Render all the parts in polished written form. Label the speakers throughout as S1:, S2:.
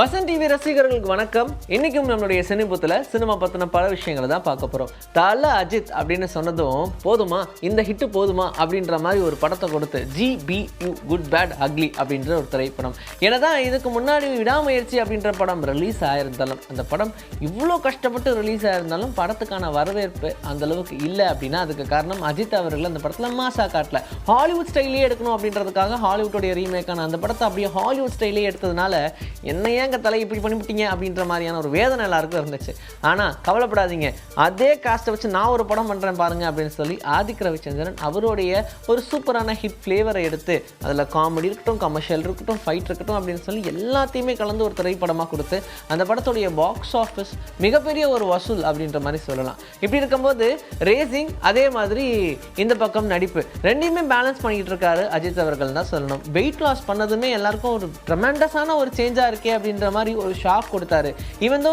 S1: Vasanth TV ரசிகர்களுக்கு வணக்கம். இன்னைக்கும் நம்மளுடைய சினிபுத்தில் சினிமா பற்றின பல விஷயங்களை தான் பார்க்க போகிறோம். தல அஜித் அப்படின்னு சொன்னதும் போதுமா, இந்த ஹிட்டு போதுமா அப்படின்ற மாதிரி ஒரு படத்தை கொடுத்து GBU குட் பேட் அக்லி அப்படின்ற ஒரு திரைப்படம். ஏன்னதான் இதுக்கு முன்னாடி விடாமுயற்சி அப்படின்ற படம் ரிலீஸ் ஆயிருந்தாலும், அந்த படம் இவ்வளோ கஷ்டப்பட்டு ரிலீஸ் ஆயிருந்தாலும் படத்துக்கான வரவேற்பு அந்த அளவுக்கு இல்லை அப்படின்னா அதுக்கு காரணம் அஜித் அவர்கள் அந்த படத்தில் மாசா காட்டல. ஹாலிவுட் ஸ்டைலே எடுக்கணும் அப்படின்றதுக்காக ஹாலிவுட்டோடைய ரீமேக்கான அந்த படத்தை அப்படியே ஹாலிவுட் ஸ்டைலே எடுத்ததுனால என்னைய தலை இப்படி பண்ணிவிட்டீங்க அப்படின்ற மாதிரியான ஒரு வேதனை எல்லாருக்கும் இருந்துச்சு. ஆனால் கவலைப்படாதீங்க, அதே காஸ்ட்டை வச்சு நான் ஒரு படம் பண்ணுறேன் பாருங்க அப்படின்னு சொல்லி ஆதிக் ரவிச்சந்திரன் அவருடைய ஒரு சூப்பரான ஹிட் ஃப்ளேவரை எடுத்து அதில் காமெடி இருக்கட்டும், கமர்ஷியல் இருக்கட்டும், ஃபைட் இருக்கட்டும் அப்படின்னு சொல்லி எல்லாத்தையுமே கலந்து ஒரு திரைப்படமாக கொடுத்து அந்த படத்துடைய பாக்ஸ் ஆஃபீஸ் மிகப்பெரிய ஒரு வசூல் அப்படின்ற மாதிரி சொல்லலாம். இப்படி இருக்கும்போது ரேசிங் அதே மாதிரி இந்த பக்கம் நடிப்பு ரெண்டையுமே பேலன்ஸ் பண்ணிக்கிட்டு இருக்காரு அஜித் அவர்கள் தான் சொல்லணும். வெயிட் லாஸ் பண்ணதுமே எல்லாருக்கும் ஒரு ட்ரெமெண்டஸான ஒரு சேஞ்சாக இருக்கே அப்படின்ற மாதிரி ஒரு ஷாக் கொடுத்தாரு. இவன்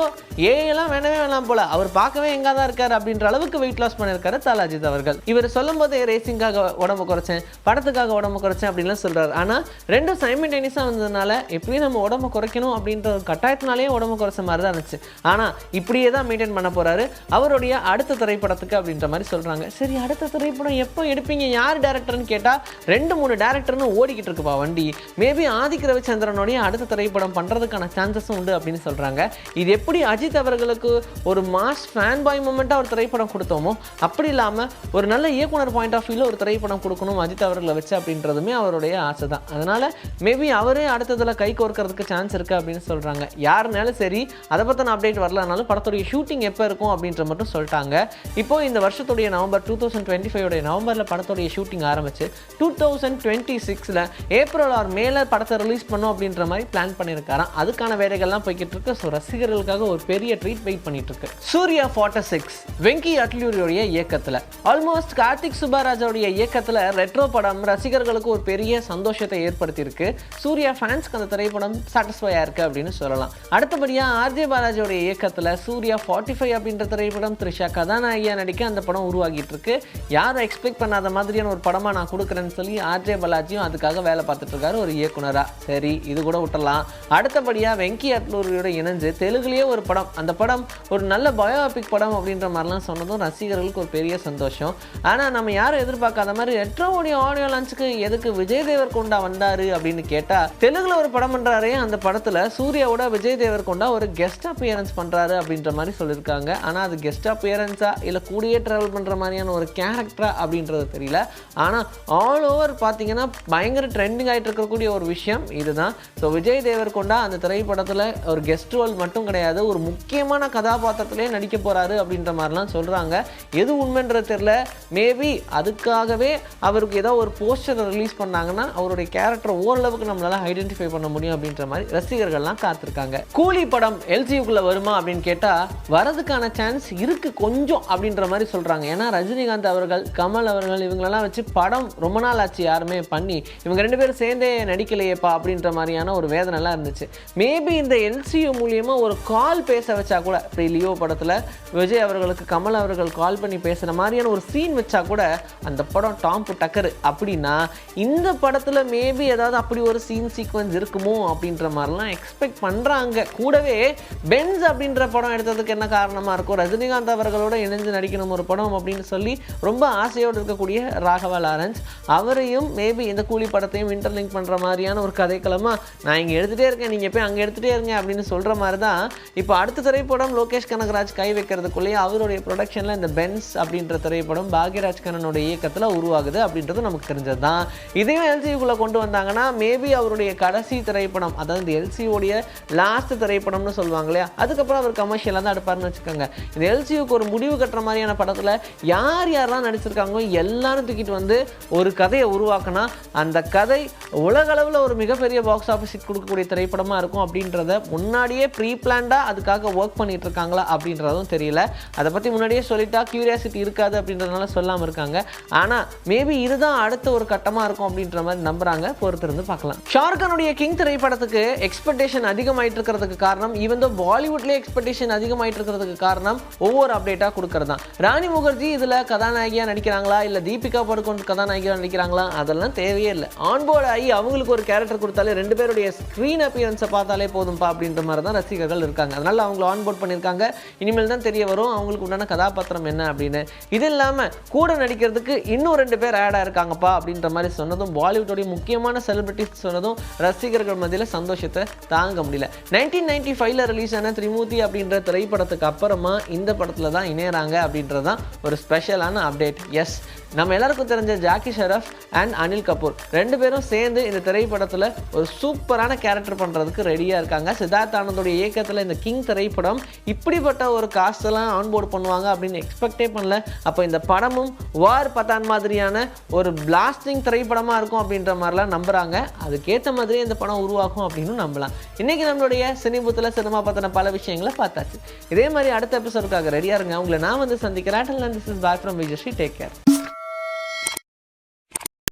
S1: ஏஎல்லாம் வேணாம் போல, அவர் பார்க்கவே எங்க தான் இருக்காரு அப்படின்ற அளவுக்கு வெயிட் லாஸ் பண்ணிருக்காரு தல அஜித் அவர்கள். இவர் சொல்லும் போதே ரேசிங்காக உடம்பு குறைச்சேன், படத்துக்காக உடம்பு குறைச்சேன் அப்படின்லாம் சொல்றாரு. ஆனா ரெண்டும் சைமல்டேனியஸா வந்ததுனால எப்படியும் நம்ம உடம்பு குறைக்கணும் அப்படின்ற ஒரு கட்டாயத்தினாலேயே உடம்பு குறைச்ச மாதிரி தான் இருந்துச்சு. ஆனா இப்படியே தான் மெயின்டைன் பண்ண போறாரு அவருடைய அடுத்த திரைப்படத்துக்கு அப்படின்ற மாதிரி சொல்றாங்க. சரி, அடுத்த திரைப்படம் எப்போ எடுப்பீங்க, யார் டேரக்டர்னு கேட்டா 2-3 டேரக்டர்னு ஓடிக்கிட்டு இருக்குப்பா வண்டி. மேபி ஆதிக் ரவிச்சந்திரனுடைய அடுத்த திரைப்படம் பண்றதுக்கான சான்சஸும் உண்டு அப்படின்னு சொல்றாங்க. இது எப்படி அஜித் அவர்களுக்கு ஒரு மாஸ் ஃபேன் பாய் மூமெண்டா ஒரு திரைப்படம் கொடுத்தோமோ அப்படி இல்லாம ஒரு நல்ல இயக்குனர் பாயிண்ட் ஆஃப் வியூல ஒரு திரைப்படம் கொடுக்கணும் அஜித் அவர்களை வச்சு அப்படின்றதுமே அவருடைய ஆசை தான். அதனால மேபி அவரே அடுத்ததுல கை கோர்க்கறதுக்கு சான்ஸ் இருக்கு அப்படின்னு சொல்றாங்க. யாருனாலும் சரி, அதை பத்தின அப்டேட் வரலனாலும் படத்துடைய ஷூட்டிங் எப்போ இருக்கும் அப்படின்ற மட்டும் சொல்லிட்டாங்க. இப்போ இந்த வருஷத்துடைய நவம்பர் 2025 நவம்பர்ல படத்துடைய ஷூட்டிங் ஆரம்பிச்சு 2026 ஏப்ரல் ஆர் மேல படத்தை ரிலீஸ் பண்ணும் அப்படின்ற மாதிரி பிளான் பண்ணியிருக்காராம். அதுக்கான வேலைகள்லாம் போய்கிட்டு இருக்கு. ஸோ ரசிகர்களுக்காக ஒரு பெரிய ட்ரீட் வெயிட் பண்ணிட்டு இருக்கு. சூர்யா 46 வெங்கி அட்லூரியோடைய இயக்கத்தில், ஆல்மோஸ்ட் கார்த்திக் சுப்பராஜோடைய இயக்கத்தில் ரெட்ரோ படம் ரசிகர்களுக்கு ஒரு பெரிய சந்தோஷத்தை ஏற்படுத்தி இருக்கு. சூர்யா ஃபேன்ஸ்க்கு அந்த திரைப்படம் சாட்டிஸ்ஃபையா இருக்கு அப்படின்னு சொல்லலாம். அடுத்தபடியா RJ பாலாஜியோடைய இயக்கத்தில் சூர்யா 45 அப்படின்ற திரைப்படம் த்ரிஷா கதாநாயகியா நடிக்க அந்த படம் உருவாகிட்டு இருக்கு. யாரும் எக்ஸ்பெக்ட் பண்ணாத மாதிரியான ஒரு படமா நான் கொடுக்குறேன்னு சொல்லி RJ பாலாஜியும் அதுக்காக வேலை பார்த்துட்டு இருக்காரு ஒரு இயக்குனரா. சரி, இது கூட விட்டுறலாம். அடுத்தபடியா வெங்கி அட்லூரியோட இணைஞ்சு தெலுங்குலேயே ஒரு படம், அந்த படம் ஒரு நல்ல பயோபிக் படம் அப்படின்ற மாதிரிலாம் சொன்னதும் ரசிகர்களுக்கு ஒரு பெரிய சந்தோஷம். ஆனால் நம்ம யாரும் எதிர்பார்க்காத மாதிரி ரெட்ரோவுடைய ஆடியோ லான்ச்சுக்கு எதுக்கு விஜய் தேவர்கொண்டா வந்தாரு அப்படின்னு கேட்டால், தெலுங்குல ஒரு படம் பண்ணுறாரே, அந்த படத்தில் சூர்யாவோட விஜய் தேவர்கொண்டா ஒரு கெஸ்ட் அப்பியரன்ஸ் பண்ணுறாரு அப்படின்ற மாதிரி சொல்லியிருக்காங்க. ஆனால் அது கெஸ்ட் அப்பியரன்ஸா இல்லை கூடயே ட்ராவல் பண்ணுற மாதிரியான ஒரு கேரக்டரா அப்படின்றது தெரியல. ஆனால் ஆல் ஓவர் பார்த்தீங்கன்னா பயங்கர ட்ரெண்டிங் ஆகிட்டு இருக்கக்கூடிய ஒரு விஷயம் இதுதான். ஸோ விஜய் தேவர்கொண்டா அந்த திரைப்படத்தில் ஒரு கெஸ்ட் ரோல் மட்டும் கிடையாது, ஒரு முக்கியமான கதாபாத்திரத்திலே நடிக்க போறாரு அப்படின்ற மாதிரிலாம் சொல்றாங்க. எது உண்மைன்றது தெரியல. மேபி அதுக்காகவே அவருக்கு ஏதோ ஒரு போஸ்டர் ரிலீஸ் பண்ணாங்கன்னா அவருடைய கேரக்டர் ஓரளவுக்கு நம்மளால ஐடென்டிஃபை பண்ண முடியும் அப்படின்ற மாதிரி ரசிகர்கள்லாம் காத்திருக்காங்க. கூலி படம் LCUக்குள்ள வருமா அப்படின்னு கேட்டா வரதுக்கான சான்ஸ் இருக்கு கொஞ்சம் அப்படின்ற மாதிரி சொல்றாங்க. ஏன்னா ரஜினிகாந்த் அவர்கள், கமல் அவர்கள் இவங்களெல்லாம் வச்சு படம் ரொம்ப நாள் ஆச்சு யாருமே பண்ணி, இவங்க 2 பேரும் சேர்ந்தே நடிக்கலையேப்பா அப்படின்ற மாதிரியான ஒரு வேதனைலாம் இருந்துச்சு. மேபி இந்த LCU மூலியமா ஒரு கால் பேச வச்சா கூட, இப்படி லியோ படத்தில் விஜய் அவர்களுக்கு கமல் அவர்கள் கால் பண்ணி பேசுகிற மாதிரியான ஒரு சீன் வச்சா கூட அந்த படம் டாம்பு டக்கரு அப்படின்னா, இந்த படத்தில் மேபி ஏதாவது அப்படி ஒரு சீன் சீக்வன்ஸ் இருக்குமோ அப்படின்ற மாதிரிலாம் எக்ஸ்பெக்ட் பண்ணுறாங்க. கூடவே பென்ஸ் அப்படின்ற படம் எடுத்ததுக்கு என்ன காரணமாக இருக்கும், ரஜினிகாந்த் அவர்களோட இணைஞ்சு நடிக்கணும் ஒரு படம் அப்படின்னு சொல்லி ரொம்ப ஆசையோடு இருக்கக்கூடிய ராகவா லாரன்ஸ் அவரையும் மேபி இந்த கூலி படத்தையும் இன்டர்லிங்க் பண்ணுற மாதிரியான ஒரு கதைக்களமாக நான் இங்கே எடுத்துகிட்டே இருக்கேன், நீங்கள் போய் அங்கே எடுத்துகிட்டே இருங்க அப்படின்னு சொல்கிற மாதிரி தான். இப்போ அடுத்த திரைப்படம் லோகேஷ் கனகராஜ் கை வைக்கிறதுக்குள்ளேயே அவருடைய ப்ரொடக்ஷனில் இந்த பென்ஸ் அப்படின்ற திரைப்படம் பாக்யராஜ் கண்ணனுடைய இயக்கத்தில் உருவாகுது அப்படின்றது நமக்கு தெரிஞ்சது தான். இதையும் LCUக்குள்ளே கொண்டு வந்தாங்கன்னா மேபி அவருடைய கடைசி திரைப்படம், அதாவது இந்த LCUடைய லாஸ்ட் திரைப்படம்னு சொல்லுவாங்க இல்லையா, அதுக்கப்புறம் அவர் கமர்ஷியலாக தான் எடுப்பார்னு வச்சுக்கோங்க. இந்த LCUக்கு ஒரு முடிவு கட்டுற மாதிரியான படத்தில் யாரெல்லாம் நடிச்சிருக்காங்களோ எல்லாரும் தூக்கிட்டு வந்து ஒரு கதையை உருவாக்கினா அந்த கதை உலகளவில் ஒரு மிகப்பெரிய பாக்ஸ் ஆஃபீஸ் கொடுக்கக்கூடிய திரைப்படமாக இருக்கும் அப்படின்றத முன்னாடியே ப்ரீ பிளான்டாக அதுக்காக ஒர்க் பண்ணிட்டு இருக்காங்களா அப்படின்றதும் தெரியல. அதை பற்றி முன்னாடியே சொல்லிட்டா கியூரியாசிட்டி இருக்காது அப்படின்றதுனால சொல்லாமல் இருக்காங்க. ஆனால் மேபி இதுதான் அடுத்த ஒரு கட்டமாக இருக்கும் அப்படின்ற மாதிரி நம்புறாங்க. பொறுத்திருந்து பார்க்கலாம். ஷாருக்கானுடைய கிங் திரைப்படத்துக்கு எக்ஸ்பெக்டேஷன் அதிகமாயிட்டு இருக்கிறதுக்கு காரணம், ஈவன் தோ பாலிவுட்லேயே எக்ஸ்பெக்டேஷன் அதிகமாயிட்டு இருக்கிறதுக்கு காரணம் ஒவ்வொரு அப்டேட்டாக கொடுக்கறது தான். ராணி முகர்ஜி இதில் கதாநாயகியாக நடிக்கிறாங்களா இல்லை தீபிகா படுகோன் கதாநாயகியாக நடிக்கிறாங்களா அதெல்லாம் தேவையே இல்லை. ஆன்போர்டு ஆகி அவங்களுக்கு ஒரு கேரக்டர் கொடுத்தாலே 2 பேருடைய ஸ்க்ரீன் அப்பியரன்ஸை பார்த்து பார்த்தாலே போதும்பா அப்படின்ற மாதிரி தான் ரசிகர்கள் இருக்காங்க. அதனால் அவங்கள ஆன்போர்ட் பண்ணியிருக்காங்க. இனிமேல் தான் தெரிய வரும் அவங்களுக்கு உண்டான கதாபாத்திரம் என்ன அப்படின்னு. இது இல்லாமல் கூட நடிக்கிறதுக்கு இன்னும் 2 பேர் ஆட் ஆயிருக்காங்கப்பா அப்படின்ற மாதிரி சொன்னதும் பாலிவுட்டோடைய முக்கியமான செலிபிரிட்டிஸ் சொன்னதும் ரசிகர்கள் மத்தியில் சந்தோஷத்தை தாங்க முடியல. 1995ல் ரிலீஸ் ஆன திரிமூர்த்தி அப்படின்ற திரைப்படத்துக்கு அப்புறமா இந்த படத்தில் தான் இணையறாங்க அப்படின்றது தான் ஒரு ஸ்பெஷலான அப்டேட். எஸ், நம்ம எல்லாருக்கும் தெரிஞ்ச ஜாக்கி ஷெராஃப் அண்ட் அனில் கபூர் 2 பேரும் சேர்ந்து இந்த திரைப்படத்தில் ஒரு சூப்பரான கேரக்டர் பண்ணுறதுக்கு ரெடியாக இருக்காங்க. சித்தார்த் ஆனந்தோடைய இயக்கத்தில் இந்த கிங் திரைப்படம் இப்படிப்பட்ட ஒரு காஸ்டெல்லாம் ஆன்போர்ட் பண்ணுவாங்க அப்படின்னு எக்ஸ்பெக்டே பண்ணல. அப்போ இந்த படமும் வார் பத்தான் மாதிரியான ஒரு பிளாஸ்டிங் திரைப்படமாக இருக்கும் அப்படின்ற மாதிரிலாம் நம்புகிறாங்க. அதுக்கேற்ற மாதிரி இந்த படம் உருவாகும் அப்படின்னு நம்பலாம். இன்றைக்கி நம்மளுடைய சினிபுத்தில் சினிமா பற்றின பல விஷயங்களை பார்த்தாச்சு. இதே மாதிரி அடுத்த எபிசோடுக்காக ரெடியாக இருங்க. உங்களை நான் வந்து சந்திக்கிறேன். This is bye from Vijay. Take care.